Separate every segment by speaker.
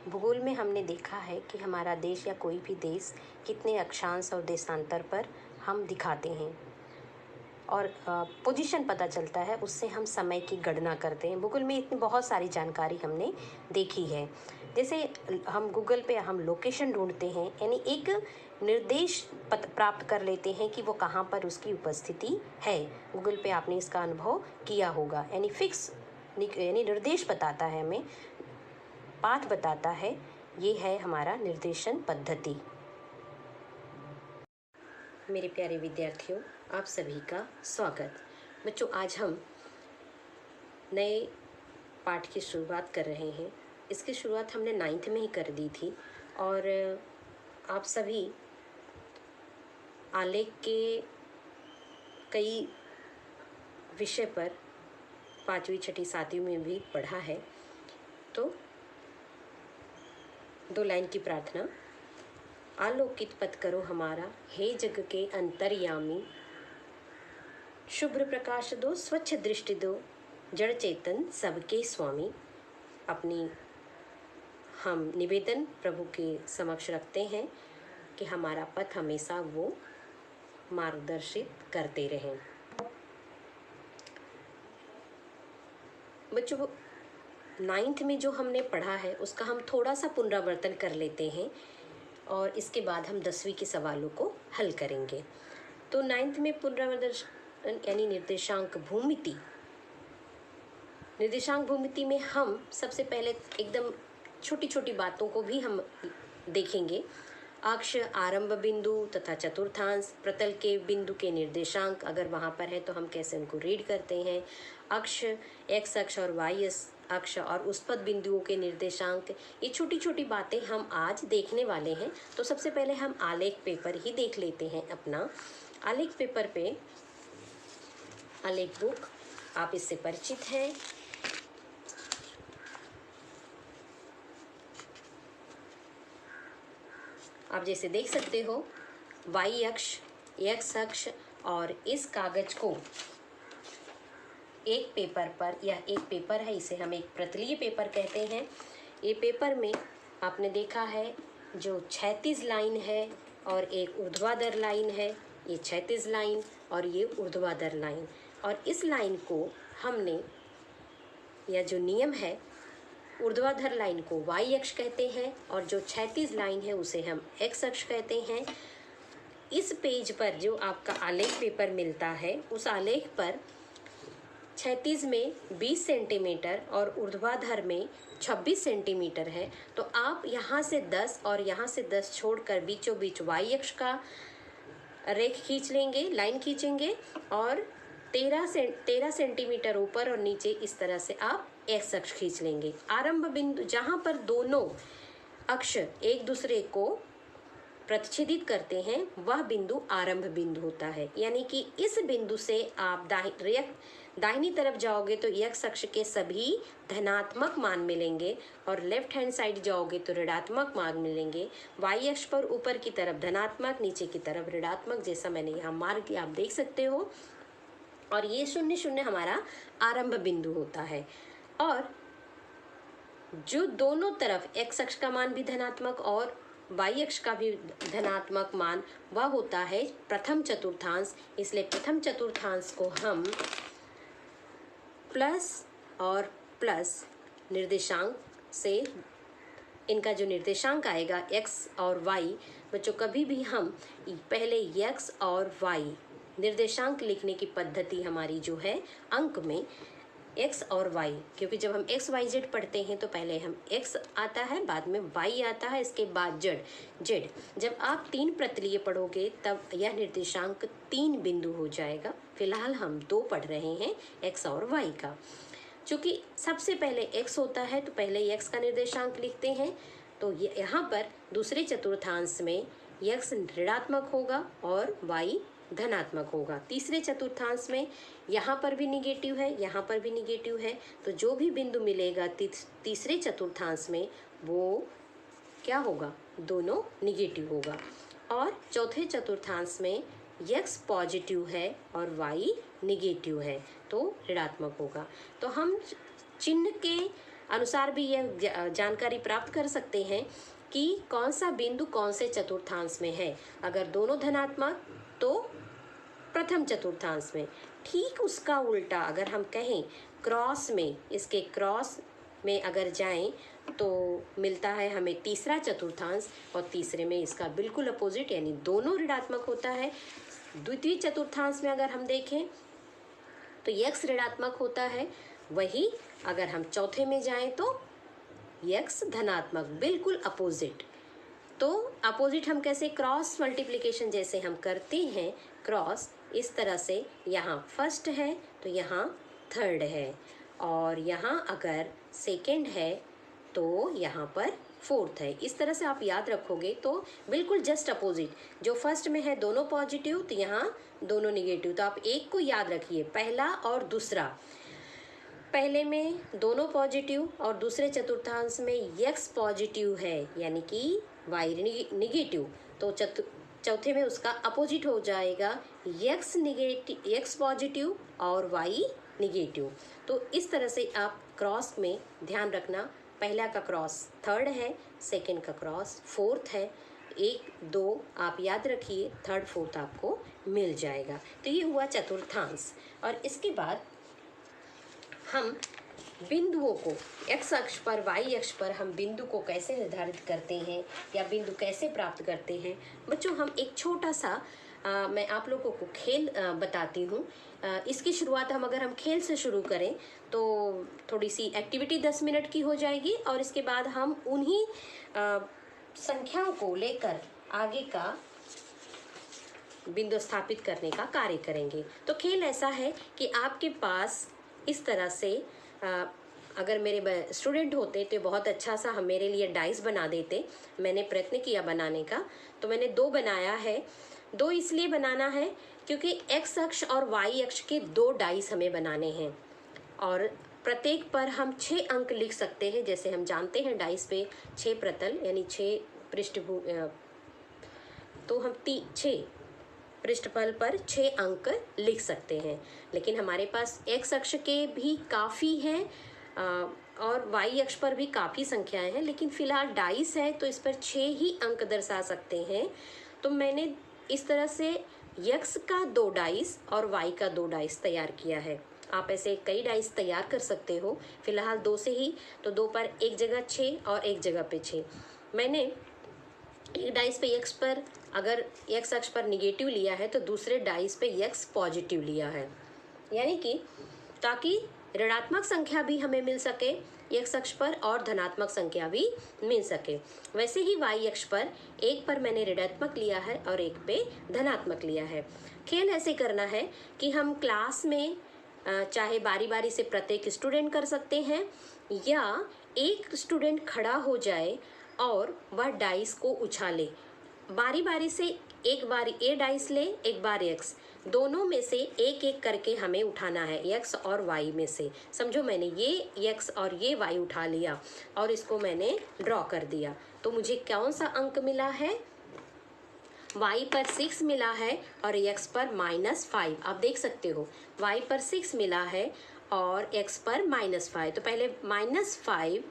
Speaker 1: भूगोल में हमने देखा है कि हमारा देश या कोई भी देश कितने अक्षांश और देशांतर पर हम दिखाते हैं और पोजीशन पता चलता है, उससे हम समय की गणना करते हैं। भूगोल में इतनी बहुत सारी जानकारी हमने देखी है। जैसे हम गूगल पे हम लोकेशन ढूंढते हैं, यानी एक निर्देश प्राप्त कर लेते हैं कि वो कहाँ पर उसकी उपस्थिति है। गूगल पे आपने इसका अनुभव किया होगा, यानी फिक्स यानी निर्देश बताता है, हमें पाथ बताता है। ये है हमारा निर्देशन पद्धति। मेरे प्यारे विद्यार्थियों, आप सभी का स्वागत। बच्चों, आज हम नए पाठ की शुरुआत कर रहे हैं। इसकी शुरुआत हमने 9th में ही कर दी थी और आप सभी आलेख के कई विषय पर 5वीं, 6ठी, 7वीं में भी पढ़ा है। तो 2 लाइन की प्रार्थना। आलोकित पथ करो हमारा, हे जग के अंतर्यामी। शुभ्र प्रकाश दो, स्वच्छ दृष्टि दो, जड़ चेतन सबके स्वामी। अपनी हम निवेदन प्रभु के समक्ष रखते हैं कि हमारा पथ हमेशा वो मार्गदर्शित करते रहें। बच्चों, 9th में जो हमने पढ़ा है उसका हम थोड़ा सा पुनरावर्तन कर लेते हैं और इसके बाद हम 10वीं के सवालों को हल करेंगे। तो 9th में पुनरावर्तन यानी निर्देशांक भूमिति। निर्देशांक भूमिति में हम सबसे पहले एकदम छोटी छोटी बातों को भी हम देखेंगे। अक्ष, आरंभ बिंदु तथा चतुर्थांश, प्रतल के बिंदु के निर्देशांक अगर वहाँ पर है तो हम कैसे उनको रीड करते हैं। अक्ष, एक्स अक्ष और वाई अक्ष और उसपद बिंदुओं के निर्देशांक, ये छोटी छोटी बातें हम आज देखने वाले हैं। तो सबसे पहले हम आलेख पेपर ही देख लेते हैं अपना। आलेख पेपर पे आलेख बुक, आप इससे परिचित हैं। आप जैसे देख सकते हो, वाई अक्ष, एक्स अक्ष और इस कागज को एक पेपर पर, यह एक पेपर है, इसे हम एक प्रतलीय पेपर कहते हैं। ये पेपर में आपने देखा है जो क्षैतिज लाइन है और एक ऊर्ध्वाधर लाइन है, ये क्षैतिज लाइन और ये ऊर्ध्वाधर लाइन। और इस लाइन को हमने, यह जो नियम है, ऊर्ध्वाधर लाइन को वाई अक्ष कहते हैं और जो क्षैतिज लाइन है उसे हम एक्स अक्ष कहते हैं। इस पेज पर जो आपका आलेख पेपर मिलता है, उस आलेख पर क्षैतिज में 20 सेंटीमीटर और ऊर्ध्वाधर में 26 सेंटीमीटर है। तो आप यहाँ से 10 और यहाँ से 10 छोड़कर बीचों बीच वाई अक्ष का रेख खींच लेंगे, लाइन खींचेंगे और 13 सेंटीमीटर ऊपर और नीचे इस तरह से आप एक्स अक्ष खींच लेंगे। आरंभ बिंदु, जहाँ पर दोनों अक्ष एक दूसरे को प्रतिच्छेदित करते हैं, वह बिंदु आरंभ बिंदु होता है। यानी कि इस बिंदु से आप दाहिनी तरफ जाओगे तो एक्स अक्ष के सभी धनात्मक मान मिलेंगे और लेफ्ट हैंड साइड जाओगे तो ऋणात्मक मान मिलेंगे। वाई अक्ष पर ऊपर की तरफ धनात्मक, नीचे की तरफ ऋणात्मक, जैसा मैंने यहाँ मार्क किया, आप देख सकते हो। और ये 0 0 हमारा आरंभ बिंदु होता है। और जो दोनों तरफ एक्स अक्ष का मान भी धनात्मक और वाई अक्ष का भी धनात्मक मान, वह होता है प्रथम चतुर्थांश। इसलिए प्रथम चतुर्थांश को हम प्लस और प्लस निर्देशांक से, इनका जो निर्देशांक आएगा एक्स और वाई, बच्चों कभी भी हम पहले एक्स और वाई निर्देशांक लिखने की पद्धति हमारी जो है अंक में एक्स और वाई, क्योंकि जब हम एक्स वाई जेड पढ़ते हैं तो पहले हम एक्स आता है, बाद में वाई आता है, इसके बाद जेड। जब आप 3 प्रतलीय पढ़ोगे तब यह निर्देशांक 3 बिंदु हो जाएगा। फिलहाल हम 2 पढ़ रहे हैं, एक्स और वाई का। चूँकि सबसे पहले एक्स होता है तो पहले एक्स का निर्देशांक लिखते हैं। तो यहाँ पर दूसरे चतुर्थांश में एक्स ऋणात्मक होगा और वाई धनात्मक होगा। तीसरे चतुर्थांश में यहाँ पर भी निगेटिव है, यहाँ पर भी निगेटिव है। तो जो भी बिंदु मिलेगा तीसरे चतुर्थांश में, वो क्या होगा, दोनों निगेटिव होगा। और चौथे चतुर्थांश में एक्स पॉजिटिव है और वाई निगेटिव है तो ऋणात्मक होगा। तो हम चिन्ह के अनुसार भी यह जानकारी प्राप्त कर सकते हैं कि कौन सा बिंदु कौन से चतुर्थांश में है। अगर दोनों धनात्मक तो प्रथम चतुर्थांश में, ठीक उसका उल्टा अगर हम कहें क्रॉस में, इसके क्रॉस में अगर जाएं तो मिलता है हमें तीसरा चतुर्थांश, और तीसरे में इसका बिल्कुल अपोजिट यानी दोनों ऋणात्मक होता है। द्वितीय चतुर्थांश में अगर हम देखें तो x ऋणात्मक होता है, वही अगर हम चौथे में जाएं तो x धनात्मक, बिल्कुल अपोजिट। तो अपोजिट हम कैसे, क्रॉस मल्टीप्लिकेशन जैसे हम करते हैं क्रॉस, इस तरह से यहाँ फर्स्ट है तो यहाँ थर्ड है, और यहाँ अगर सेकेंड है तो यहाँ पर फोर्थ है। इस तरह से आप याद रखोगे तो बिल्कुल जस्ट अपोजिट, जो फर्स्ट में है दोनों पॉजिटिव तो यहाँ दोनों निगेटिव। तो आप एक को याद रखिए, पहला और दूसरा, पहले में दोनों पॉजिटिव और दूसरे चतुर्थांश में x पॉजिटिव है यानी कि y निगेटिव, तो चौथे में उसका अपोजिट हो जाएगा x पॉजिटिव और y निगेटिव। तो इस तरह से आप क्रॉस में ध्यान रखना, पहला का क्रॉस थर्ड है, सेकंड का क्रॉस फोर्थ है, 1 2 आप याद रखिए, थर्ड फोर्थ आपको मिल जाएगा। तो ये हुआ चतुर्थांश। और इसके बाद हम बिंदुओं को x अक्ष पर, y अक्ष पर हम बिंदु को कैसे निर्धारित करते हैं या बिंदु कैसे प्राप्त करते हैं। बच्चों हम एक छोटा सा मैं आप लोगों को खेल बताती हूँ। इसकी शुरुआत अगर हम खेल से शुरू करें तो थोड़ी सी एक्टिविटी 10 मिनट की हो जाएगी, और इसके बाद हम उन्हीं संख्याओं को लेकर आगे का बिंदु स्थापित करने का कार्य करेंगे। तो खेल ऐसा है कि आपके पास इस तरह से अगर मेरे स्टूडेंट होते तो बहुत अच्छा सा हम मेरे लिए डाइस बना देते। मैंने प्रयत्न किया बनाने का, तो मैंने 2 बनाया है। 2 इसलिए बनाना है क्योंकि x अक्ष और y अक्ष के 2 डाइस हमें बनाने हैं, और प्रत्येक पर हम 6 अंक लिख सकते हैं। जैसे हम जानते हैं डाइस पे 6 प्रतल यानी 6 पृष्ठभूमि, तो हम 6 पृष्ठफल पर 6 अंक लिख सकते हैं। लेकिन हमारे पास x अक्ष के भी काफ़ी हैं और y अक्ष पर भी काफ़ी संख्याएं हैं, लेकिन फिलहाल डाइस है तो इस पर 6 ही अंक दर्शा सकते हैं। तो मैंने इस तरह से x का 2 डाइस और y का 2 डाइस तैयार किया है। आप ऐसे कई डाइस तैयार कर सकते हो, फिलहाल 2 से ही, तो 2 पर एक जगह 6 और एक जगह पे 6। मैंने एक डाइस पे x पर अगर x अक्ष पर निगेटिव लिया है तो दूसरे डाइस पे x पॉजिटिव लिया है, यानी कि ताकि ऋणात्मक संख्या भी हमें मिल सके x अक्ष पर और धनात्मक संख्या भी मिल सके। वैसे ही y अक्ष पर एक पर मैंने ऋणात्मक लिया है और एक पे धनात्मक लिया है। खेल ऐसे करना है कि हम क्लास में चाहे बारी बारी से प्रत्येक स्टूडेंट कर सकते हैं, या एक स्टूडेंट खड़ा हो जाए और वह डाइस को उछाले। बारी बारी से एक बार ए डाइस ले, एक बार एक्स, दोनों में से एक एक करके हमें उठाना है, एक्स और वाई में से। समझो मैंने ये एक्स और ये वाई उठा लिया और इसको मैंने ड्रॉ कर दिया, तो मुझे कौन सा अंक मिला है? y पर 6 मिला है और x पर -5। आप देख सकते हो y पर 6 मिला है और x पर -5, तो पहले -5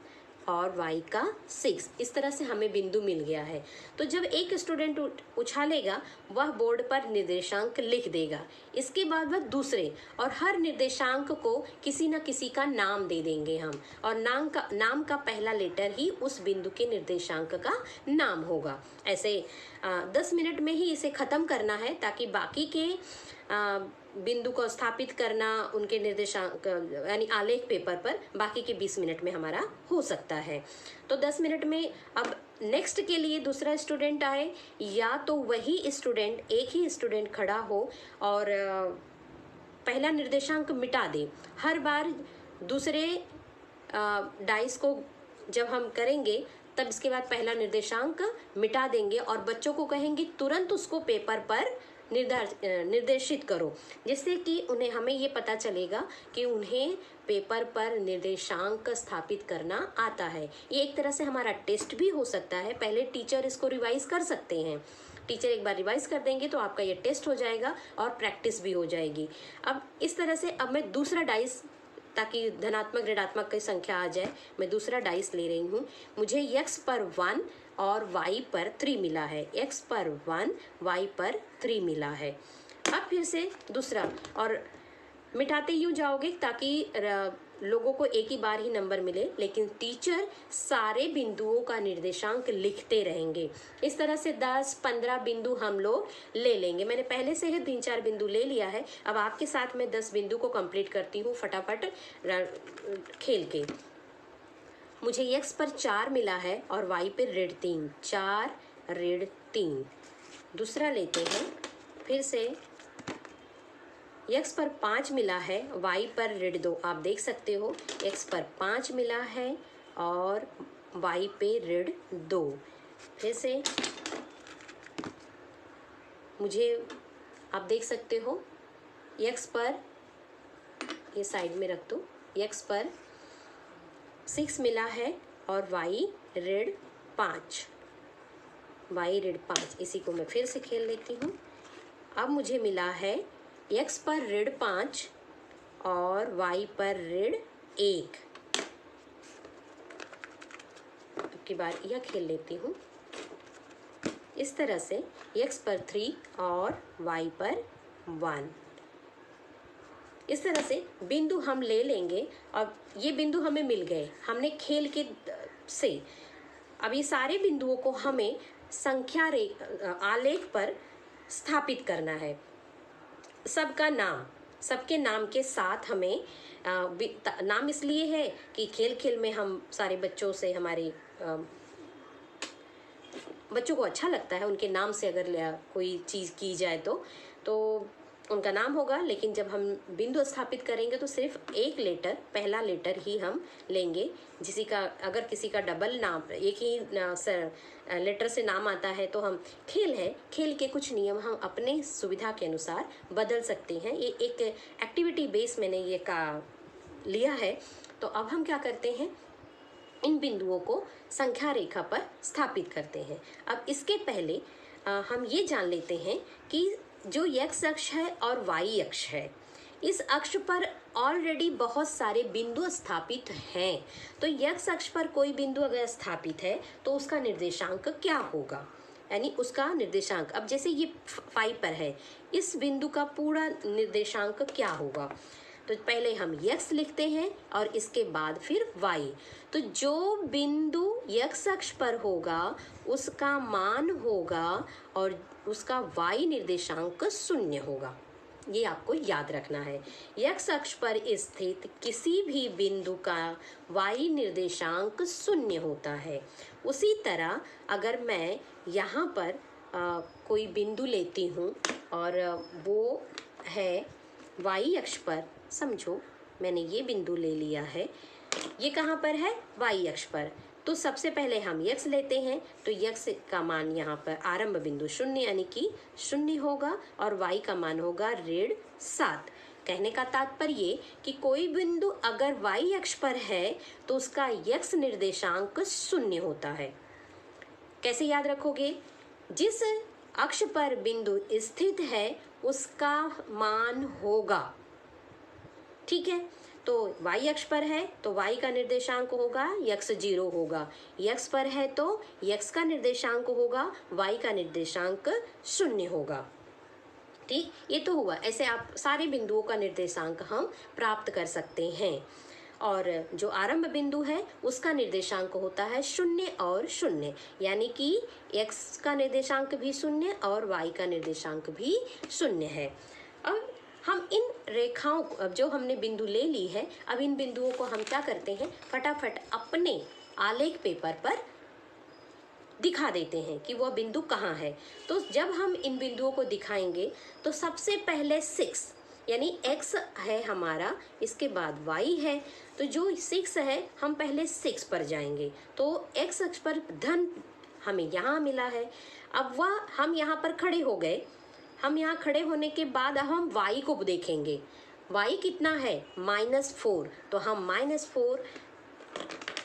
Speaker 1: और y का 6, इस तरह से हमें बिंदु मिल गया है। तो जब एक स्टूडेंट उछालेगा वह बोर्ड पर निर्देशांक लिख देगा, इसके बाद वह दूसरे, और हर निर्देशांक को किसी न किसी का नाम दे देंगे हम, और नाम का पहला लेटर ही उस बिंदु के निर्देशांक का नाम होगा। ऐसे 10 मिनट में ही इसे ख़त्म करना है, ताकि बाकी के बिंदु को स्थापित करना उनके निर्देशांक यानी आलेख पेपर पर बाकी के 20 मिनट में हमारा हो सकता है। तो 10 मिनट में अब नेक्स्ट के लिए दूसरा स्टूडेंट आए, या तो वही स्टूडेंट, एक ही स्टूडेंट खड़ा हो और पहला निर्देशांक मिटा दे। हर बार दूसरे डाइस को जब हम करेंगे तब इसके बाद पहला निर्देशांक मिटा देंगे और बच्चों को कहेंगे तुरंत उसको पेपर पर निर्देशित करो, जिससे कि हमें ये पता चलेगा कि उन्हें पेपर पर निर्देशांक स्थापित करना आता है। ये एक तरह से हमारा टेस्ट भी हो सकता है। पहले टीचर इसको रिवाइज कर सकते हैं, टीचर एक बार रिवाइज कर देंगे तो आपका ये टेस्ट हो जाएगा और प्रैक्टिस भी हो जाएगी। अब इस तरह से अब मैं दूसरा डाइस ताकि धनात्मक ऋणात्मक की संख्या आ जाए, मैं दूसरा डाइस ले रही हूँ। मुझे x पर 1 और y पर 3 मिला है, x पर 1 y पर 3 मिला है। अब फिर से दूसरा, और मिटाते यूँ जाओगे ताकि लोगों को एक ही बार ही नंबर मिले, लेकिन टीचर सारे बिंदुओं का निर्देशांक लिखते रहेंगे। इस तरह से 10-15 बिंदु हम लोग ले लेंगे। मैंने पहले से ही 3-4 बिंदु ले लिया है। अब आपके साथ मैं 10 बिंदु को कंप्लीट करती हूँ फटाफट खेल के। मुझे x पर 4 मिला है और y पर -3, 4 -3। दूसरा लेते हैं, फिर से x पर 5 मिला है, y पर -2। आप देख सकते हो x पर 5 मिला है और y पे -2। फिर से मुझे, आप देख सकते हो x पर, ये साइड में रख दो, x पर 6 मिला है और y -5, y -5। इसी को मैं फिर से खेल लेती हूँ। अब मुझे मिला है x पर -5 और y पर -1। अब की बार यह खेल लेती हूँ। इस तरह से x पर 3 और y पर 1। इस तरह से बिंदु हम ले लेंगे। अब ये बिंदु हमें मिल गए, हमने खेल के से अब ये सारे बिंदुओं को हमें संख्या आलेख पर स्थापित करना है। सबका नाम, सबके नाम के साथ हमें नाम इसलिए है कि खेल खेल में हम सारे बच्चों से, हमारे बच्चों को अच्छा लगता है उनके नाम से अगर कोई चीज़ की जाए तो उनका नाम होगा। लेकिन जब हम बिंदु स्थापित करेंगे तो सिर्फ एक लेटर, पहला लेटर ही हम लेंगे। अगर किसी का डबल नाम, एक ही लेटर से नाम आता है तो हम, खेल के कुछ नियम हम अपने सुविधा के अनुसार बदल सकते हैं। ये एक एक्टिविटी बेस मैंने ये लिया है। तो अब हम क्या करते हैं, इन बिंदुओं को संख्या रेखा पर स्थापित करते हैं। अब इसके पहले हम ये जान लेते हैं कि जो x अक्ष है और y अक्ष है, इस अक्ष पर ऑलरेडी बहुत सारे बिंदु स्थापित हैं। तो x अक्ष पर कोई बिंदु अगर स्थापित है तो उसका निर्देशांक क्या होगा, यानी उसका निर्देशांक, अब जैसे ये 5 पर है, इस बिंदु का पूरा निर्देशांक क्या होगा। तो पहले हम x लिखते हैं और इसके बाद फिर y। तो जो बिंदु x अक्ष पर होगा उसका मान होगा और उसका y निर्देशांक 0 होगा। ये आपको याद रखना है। x अक्ष पर स्थित किसी भी बिंदु का y निर्देशांक 0 होता है। उसी तरह अगर मैं यहाँ पर कोई बिंदु लेती हूँ और वो है y अक्ष पर, समझो मैंने ये बिंदु ले लिया है, ये कहाँ पर है, y अक्ष पर। तो सबसे पहले हम x लेते हैं, तो x का मान यहाँ पर आरंभ बिंदु 0 यानी कि 0 होगा और y का मान होगा -7। कहने का तात्पर्य कि कोई बिंदु अगर y अक्ष पर है तो उसका x निर्देशांक 0 होता है। कैसे याद रखोगे, जिस अक्ष पर बिंदु स्थित है उसका मान होगा, ठीक है। तो y अक्ष पर है तो y का निर्देशांक होगा x 0 होगा, x पर है तो x का निर्देशांक होगा, y का निर्देशांक 0 होगा। ठीक, ये तो हुआ। ऐसे आप सारे बिंदुओं का निर्देशांक हम प्राप्त कर सकते हैं। और जो आरंभ बिंदु है उसका निर्देशांक होता है 0 और 0, यानी कि x का निर्देशांक भी 0 और y का निर्देशांक भी 0 है। अब हम इन रेखाओं को, अब जो हमने बिंदु ले ली है, अब इन बिंदुओं को हम क्या करते हैं, फटाफट अपने आलेख पेपर पर दिखा देते हैं कि वह बिंदु कहाँ है। तो जब हम इन बिंदुओं को दिखाएंगे तो सबसे पहले 6 यानी x है हमारा, इसके बाद y है। तो जो 6 है हम पहले 6 पर जाएंगे। तो x अक्ष पर धन हमें यहाँ मिला है। अब वह हम यहाँ पर खड़े हो गए। हम यहाँ खड़े होने के बाद अब हम y को देखेंगे। y कितना है, -4। तो हम -4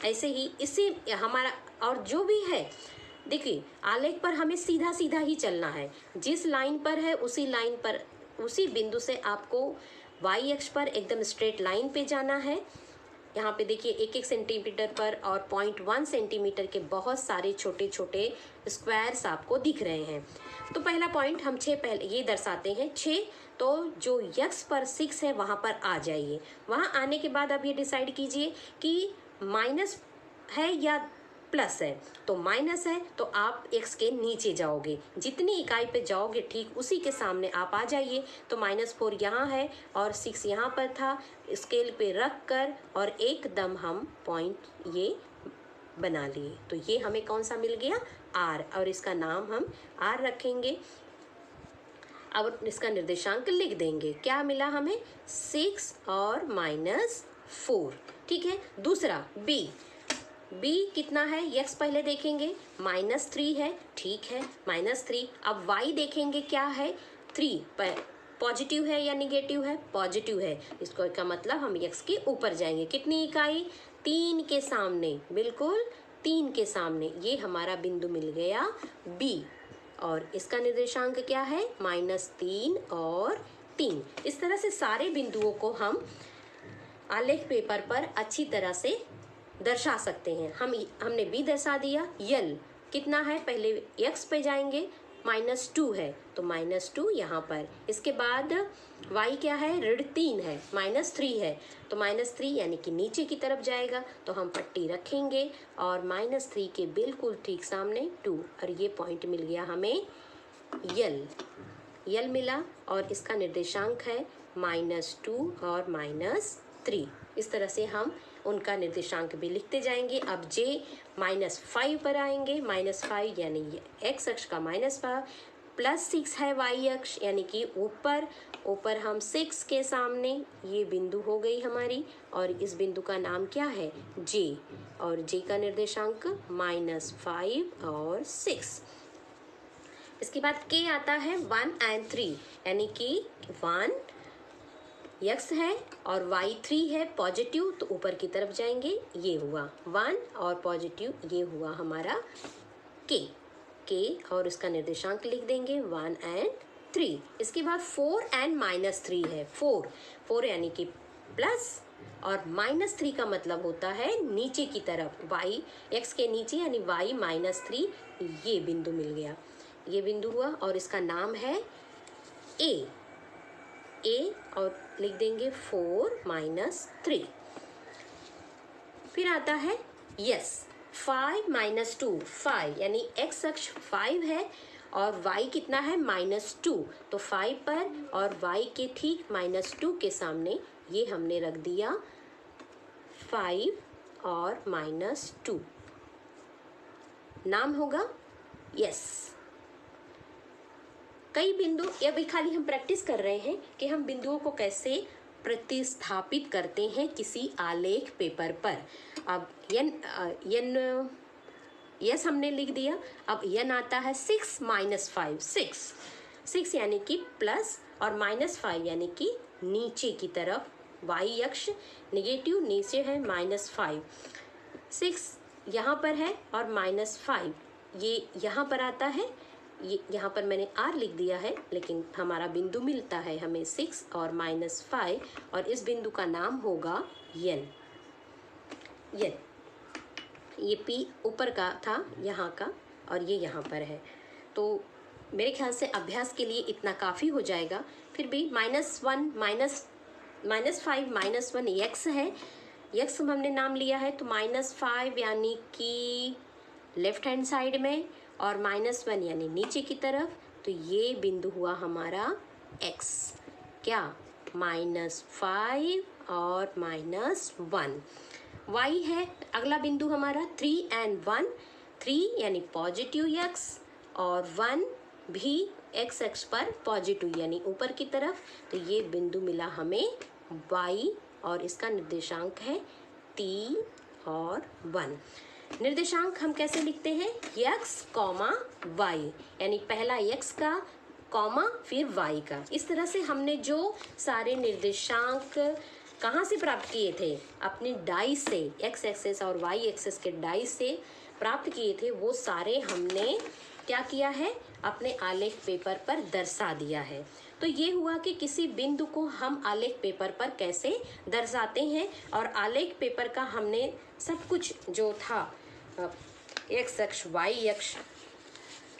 Speaker 1: ऐसे ही इसी हमारा, और जो भी है देखिए आलेख पर हमें सीधा सीधा ही चलना है। जिस लाइन पर है उसी लाइन पर, उसी बिंदु से आपको वाई अक्ष पर एकदम स्ट्रेट लाइन पे जाना है। यहाँ पे देखिए 1-1 सेंटीमीटर पर और 0.1 सेंटीमीटर के बहुत सारे छोटे छोटे स्क्वायर्स आपको दिख रहे हैं। तो पहला पॉइंट हम 6 पहले ये दर्शाते हैं 6, तो जो यक्स पर 6 है वहाँ पर आ जाइए। वहाँ आने के बाद अब ये डिसाइड कीजिए कि माइनस है या प्लस है। तो माइनस है तो आप एक्स के नीचे जाओगे, जितनी इकाई पे जाओगे ठीक उसी के सामने आप आ जाइए। तो -4 यहाँ है और 6 यहाँ पर था, स्केल पे रख कर और एकदम हम पॉइंट ये बना लिए। तो ये हमें कौन सा मिल गया, आर, और इसका नाम हम आर रखेंगे। अब इसका निर्देशांक लिख देंगे। क्या मिला हमें, 6 और -4। ठीक है। दूसरा बी, बी कितना है, यक्स पहले देखेंगे, -3 है। ठीक है, -3। अब वाई देखेंगे क्या है, 3 पॉजिटिव है या निगेटिव है, पॉजिटिव है। इसको का मतलब हम यक्स के ऊपर जाएंगे। कितनी इकाई, 3 के सामने, बिल्कुल 3 के सामने। ये हमारा बिंदु मिल गया बी, और इसका निर्देशांक क्या है, -3 और 3। इस तरह से सारे बिंदुओं को हम आलेख पेपर पर अच्छी तरह से दर्शा सकते हैं। हमने बी दर्शा दिया। यल कितना है, पहले एक्स पे जाएंगे, -2 है तो -2 यहाँ पर। इसके बाद वाई क्या है, -3 है, -3 है तो -3 यानी कि नीचे की तरफ जाएगा। तो हम पट्टी रखेंगे और -3 के बिल्कुल ठीक सामने 2, और ये पॉइंट मिल गया हमें यल, यल मिला, और इसका निर्देशांक है -2 और -3। इस तरह से हम उनका निर्देशांक भी लिखते जाएंगे। अब जे -5 पर आएंगे, -5 यानी एक्स अक्ष का -5, +6 है वाई अक्ष यानी कि ऊपर हम 6 के सामने, ये बिंदु हो गई हमारी, और इस बिंदु का नाम क्या है, जे, और जे का निर्देशांक -5 और 6। इसके बाद के आता है 1 और 3, यानी कि 1 यक्स है और y3 है पॉजिटिव, तो ऊपर की तरफ जाएंगे, ये हुआ 1 और पॉजिटिव, ये हुआ हमारा के, और इसका निर्देशांक लिख देंगे 1 और 3। इसके बाद 4 और -3 है, 4 यानी कि प्लस, और -3 का मतलब होता है नीचे की तरफ, y x के नीचे यानी y -3, ये बिंदु मिल गया, ये बिंदु हुआ, और इसका नाम है ए, और लिख देंगे 4 -3। फिर आता है यस, 5 -2, 5 यानी x अक्ष 5 है और y कितना है, -2, तो 5 पर और y के ठीक -2 के सामने ये हमने रख दिया 5 और -2, नाम होगा यस। कई बिंदु, ये भी खाली हम प्रैक्टिस कर रहे हैं कि हम बिंदुओं को कैसे प्रतिस्थापित करते हैं किसी आलेख पेपर पर। अब यन यस हमने लिख दिया। अब यन आता है 6 -5, 6 यानी कि प्लस और -5 यानी कि नीचे की तरफ, वाई अक्ष निगेटिव, नीचे है -5, 6 यहाँ पर है और -5 ये यहाँ पर आता है। ये यहाँ पर मैंने आर लिख दिया है, लेकिन हमारा बिंदु मिलता है हमें 6 और -5, और इस बिंदु का नाम होगा यन। ये पी ऊपर का था यहाँ का, और ये यहाँ पर है। तो मेरे ख्याल से अभ्यास के लिए इतना काफ़ी हो जाएगा। फिर भी -1 -5 यक्स है, यक्स हमने नाम लिया है, तो -5 यानी कि लेफ्ट हैंड साइड में, और -1 यानी नीचे की तरफ, तो ये बिंदु हुआ हमारा x, क्या, -5 और -1। y है अगला बिंदु हमारा 3 और 1, 3 यानी पॉजिटिव x और 1 भी x अक्ष पर पॉजिटिव यानी ऊपर की तरफ, तो ये बिंदु मिला हमें y, और इसका निर्देशांक है 3 और 1। निर्देशांक हम कैसे लिखते हैं, x, y, यानी पहला x का कॉमा फिर y का। इस तरह से हमने जो सारे निर्देशांक कहाँ से प्राप्त किए थे, अपने डाई से, x एक्सेस और y एक्सेस के डाई से प्राप्त किए थे, वो सारे हमने क्या किया है, अपने आलेख पेपर पर दर्शा दिया है। तो ये हुआ कि किसी बिंदु को हम आलेख पेपर पर कैसे दर्शाते हैं, और आलेख पेपर का हमने सब कुछ जो था एक्स अक्ष वाई अक्ष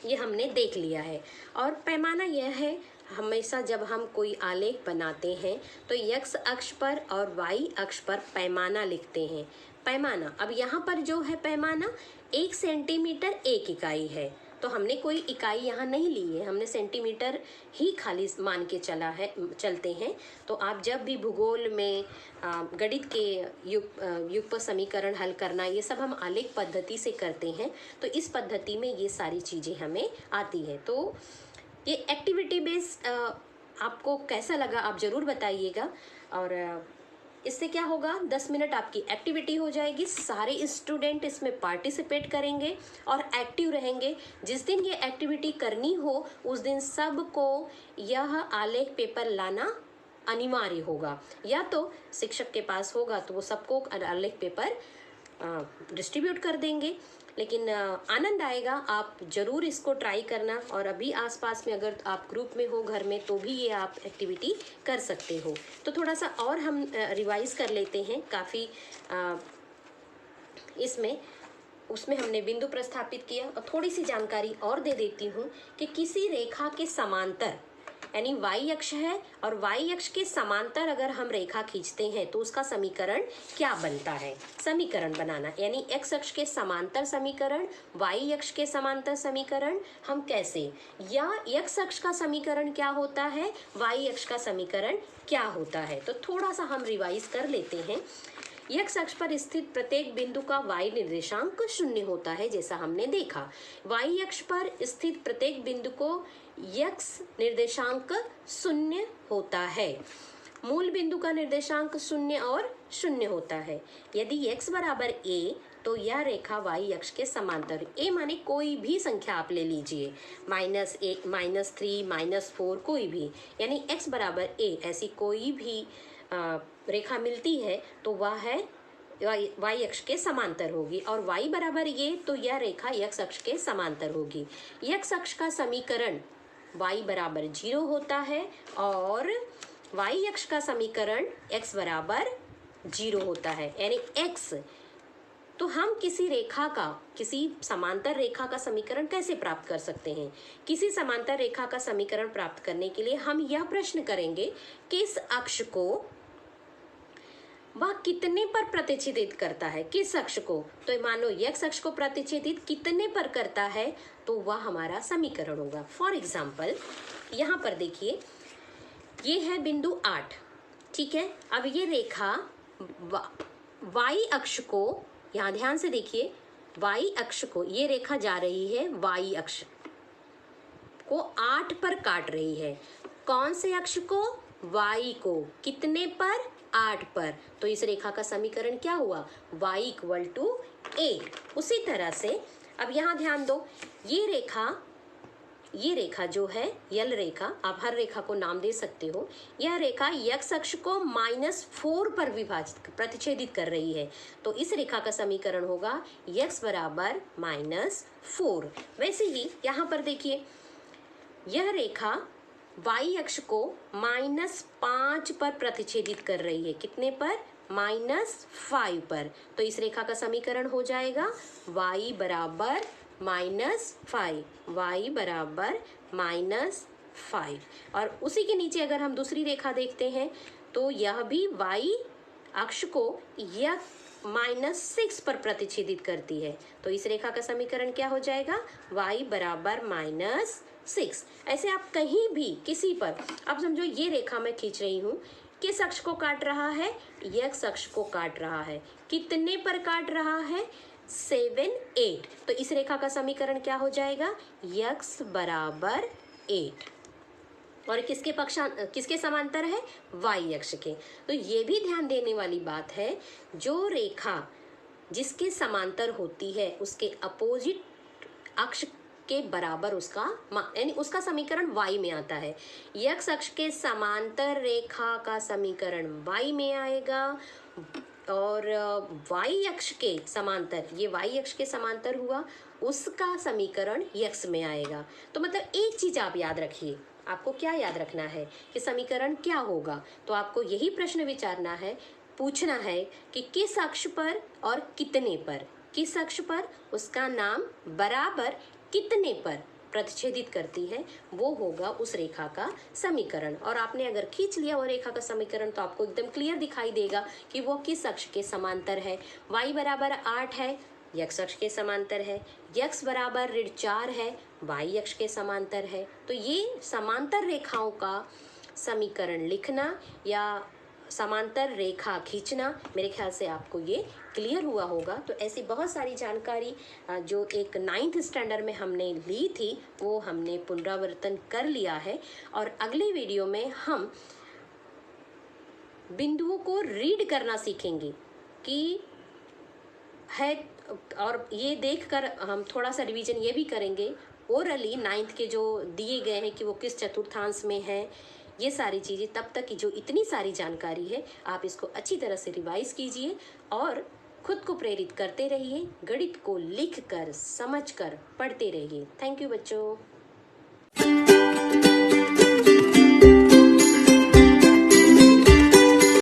Speaker 1: ये हमने देख लिया है। और पैमाना यह है, हमेशा जब हम कोई आलेख बनाते हैं तो एक्स अक्ष पर और वाई अक्ष पर पैमाना लिखते हैं। पैमाना, अब यहाँ पर जो है पैमाना 1 सेंटीमीटर 1 इकाई है, तो हमने कोई इकाई यहाँ नहीं ली है, हमने सेंटीमीटर ही खाली मान के चलते हैं। तो आप जब भी भूगोल में गणित के युगपत समीकरण हल करना, ये सब हम आलेख पद्धति से करते हैं, तो इस पद्धति में ये सारी चीज़ें हमें आती है। तो ये एक्टिविटी बेस आपको कैसा लगा आप ज़रूर बताइएगा। और इससे क्या होगा, 10 मिनट आपकी एक्टिविटी हो जाएगी, सारे स्टूडेंट इसमें पार्टिसिपेट करेंगे और एक्टिव रहेंगे। जिस दिन ये एक्टिविटी करनी हो उस दिन सबको यह आलेख पेपर लाना अनिवार्य होगा, या तो शिक्षक के पास होगा तो वो सबको आलेख पेपर डिस्ट्रीब्यूट कर देंगे। लेकिन आनंद आएगा, आप ज़रूर इसको ट्राई करना। और अभी आसपास में अगर आप ग्रुप में हो घर में तो भी ये आप एक्टिविटी कर सकते हो। तो थोड़ा सा और हम रिवाइज कर लेते हैं। काफ़ी उसमें हमने बिंदु प्रस्थापित किया, और थोड़ी सी जानकारी और दे देती हूँ कि किसी रेखा के समांतर, यानी वाई अक्ष है और वाई अक्ष के समांतर अगर हम रेखा खींचते हैं तो उसका समीकरण क्या बनता है। समीकरण बनाना यानी एक्स अक्ष के समांतर समीकरण, वाई अक्ष के समांतर समीकरण हम कैसे, या एक्स अक्ष का समीकरण क्या होता है, वाई अक्ष का समीकरण क्या होता है। तो थोड़ा सा हम रिवाइज कर लेते हैं। एक्स अक्ष पर स्थित प्रत्येक बिंदु का वाई निर्देशांक 0 होता है, जैसा हमने देखा। वाई अक्ष पर स्थित प्रत्येक बिंदु को एक्स निर्देशांक 0 होता है। मूल बिंदु का निर्देशांक 0 और 0 होता है। यदि x बराबर a तो यह रेखा वाई अक्ष के समांतर, a माने कोई भी संख्या आप ले लीजिए, -1, -3, -4 कोई भी, यानी x बराबर a ऐसी कोई भी रेखा मिलती है तो वह है वाई अक्ष के समांतर होगी। और y बराबर ये तो यह रेखा x अक्ष के समांतर होगी। x अक्ष का समीकरण y बराबर 0 होता है और y अक्ष का समीकरण x बराबर 0 होता है, यानी x। तो हम किसी समांतर रेखा का समीकरण कैसे प्राप्त कर सकते हैं। किसी समांतर रेखा का समीकरण प्राप्त करने के लिए हम यह प्रश्न करेंगे कि इस अक्ष को वह कितने पर प्रतिच्छेदित करता है, किस अक्ष को। तो मान लो x अक्ष को प्रतिच्छेदित कितने पर करता है तो वह हमारा समीकरण होगा। फॉर एग्जाम्पल यहाँ पर देखिए, ये है बिंदु 8, ठीक है। अब ये रेखा y अक्ष को, यहाँ ध्यान से देखिए, y अक्ष को ये रेखा जा रही है, y अक्ष को 8 पर काट रही है। कौन से अक्ष को, y को, कितने पर, 8 पर। तो इस रेखा का समीकरण क्या हुआ, y = 8। उसी तरह से अब यहाँ ध्यान दो, ये रेखा जो है यल रेखा, आप हर रेखा को नाम दे सकते हो, यह रेखा x अक्ष को -4 पर प्रतिच्छेदित कर रही है। तो इस रेखा का समीकरण होगा x बराबर -4। वैसे ही यहाँ पर देखिए, यह रेखा y अक्ष को -5 पर प्रतिच्छेदित कर रही है। कितने पर, -5 पर। तो इस रेखा का समीकरण हो जाएगा y बराबर -5, y बराबर -5। और उसी के नीचे अगर हम दूसरी रेखा देखते हैं तो यह भी y अक्ष को यह -6 पर प्रतिच्छेदित करती है। तो इस रेखा का समीकरण क्या हो जाएगा, y बराबर -6। ऐसे आप कहीं भी किसी पर, अब समझो ये रेखा मैं खींच रही हूँ, किस अक्ष को काट रहा है, x अक्ष को काट रहा है। कितने पर काट रहा है, 7, 8। तो इस रेखा का समीकरण क्या हो जाएगा, x बराबर 8। और किसके समांतर है, y अक्ष के। तो ये भी ध्यान देने वाली बात है, जो रेखा जिसके समांतर होती है उसके अपोजिट अक्ष के बराबर उसका यानी उसका समीकरण y में आता है। x अक्ष के समांतर रेखा का समीकरण y में आएगा, और y अक्ष के समांतर, ये y अक्ष के समांतर हुआ, उसका समीकरण x में आएगा। तो मतलब एक चीज आप याद रखिए, आपको क्या याद रखना है कि समीकरण क्या होगा। तो आपको यही प्रश्न विचारना है, पूछना है कि किस अक्ष पर और कितने पर, किस अक्ष पर उसका नाम बराबर कितने पर प्रतिच्छेदित करती है, वो होगा उस रेखा का समीकरण। और आपने अगर खींच लिया वो रेखा का समीकरण तो आपको एकदम क्लियर दिखाई देगा कि वो किस अक्ष के समांतर है। y बराबर 8 है, x अक्ष के समांतर है, x बराबर ऋण 4 है, y अक्ष के समांतर है। तो ये समांतर रेखाओं का समीकरण लिखना या समांतर रेखा खींचना, मेरे ख्याल से आपको ये क्लियर हुआ होगा। तो ऐसी बहुत सारी जानकारी जो एक 9th स्टैंडर्ड में हमने ली थी वो हमने पुनरावर्तन कर लिया है। और अगले वीडियो में हम बिंदुओं को रीड करना सीखेंगे कि है, और ये देखकर हम थोड़ा सा रिवीजन ये भी करेंगे ओरली 9th के जो दिए गए हैं कि वो किस चतुर्थांश में है, ये सारी चीज़ें। तब तक की जो इतनी सारी जानकारी है आप इसको अच्छी तरह से रिवाइज कीजिए और खुद को प्रेरित करते रहिए, गणित को लिख कर समझ कर पढ़ते रहिए। थैंक यू बच्चों।